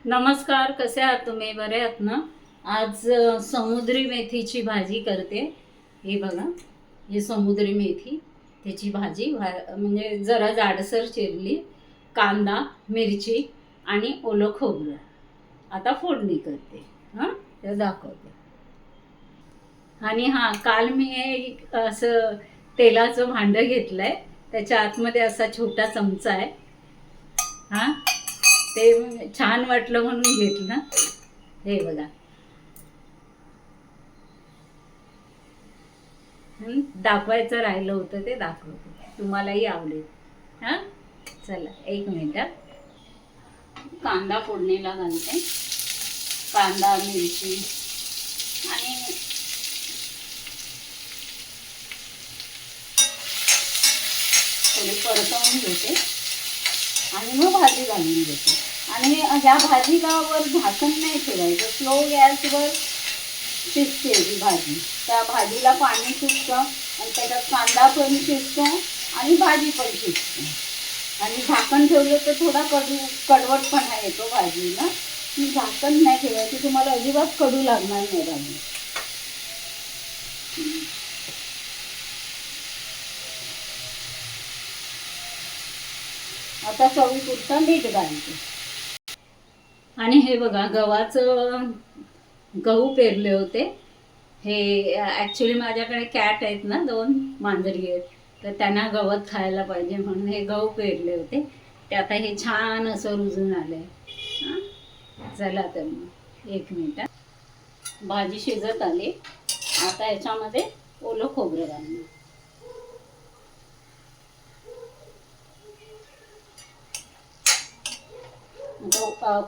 नमस्कार, कसे आहात तुम्ही? बरे आहात ना? आज समुद्री मेथीची भाजी करते. हे बघा, ही समुद्री मेथी, त्याची भाजी म्हणजे जरा जाडसर चिरली, कांदा, मिरची आणि ओलं खोबरं. आता फोडणी करते. हां, ते दाखवते. आणि हां, काल मी एक असं तेलाचं भांडं घेतलंय. त्याच्या आतमध्ये असा छोटा चमचा आहे. हां, ते छान वाटलं म्हणून घेतलं. हे बघा. दाखवायचं राहिलं होतं ते दाखवते, तुम्हालाही आवडेल. हां, चला एक मिनिट. कांदा फोडणीला घालते. कांदा, मिरची आणि थोडी परतवून घेते आणि मग भाजी घालून घेते. आणि ह्या भाजीला वर झाकण नाही ठेवायचं, स्लो गॅसवर शिजते ही भाजी. त्या भाजीला पाणी सुटतं आणि त्याच्यात कांदा पण शिजतो आणि भाजी पण शिजते. आणि झाकण ठेवलं तर थोडा कडवटपणा येतो भाजीला. झाकण नाही ठेवायची, तुम्हाला अजिबात कडू लागणार नाही भाजी. आता चवीपुरता मीठ घालते. आणि हे बघा, गहू पेरले होते. हे ॲक्च्युली माझ्याकडे कॅट आहेत ना, 2 मांजरी आहेत, तर त्यांना गवत खायला पाहिजे म्हणून हे गहू पेरले होते. ते आता हे छान असं रुजून आलं आहे. चला तर मग एक मिनिट. भाजी शिजत आली. आता याच्यामध्ये ओलं खोबरं घालणार.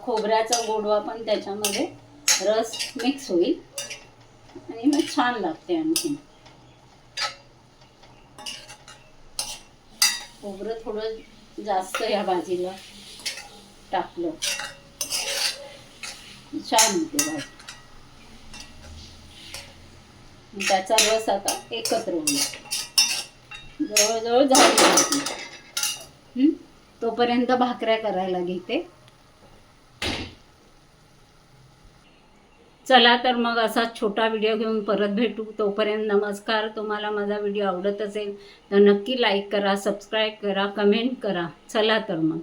खोबऱ्याचा गोडवा पण त्याच्यामध्ये रस मिक्स होईल आणि मग छान लागते. आणखी खोबरं थोडं जास्त या भाजीला टाकलं छान होते भाजी. त्याचा रस आता एकत्र होईल. जवळजवळ झाली भाजी. तोपर्यंत भाकऱ्या करायला घेते. चला तर मग असा छोटा व्हिडिओ घेऊन परत भेटू. तोपर्यंत नमस्कार. तुम्हाला माझा व्हिडिओ आवडत असेल तर नक्की लाईक करा, सबस्क्राईब करा, कमेंट करा. चला तर मग.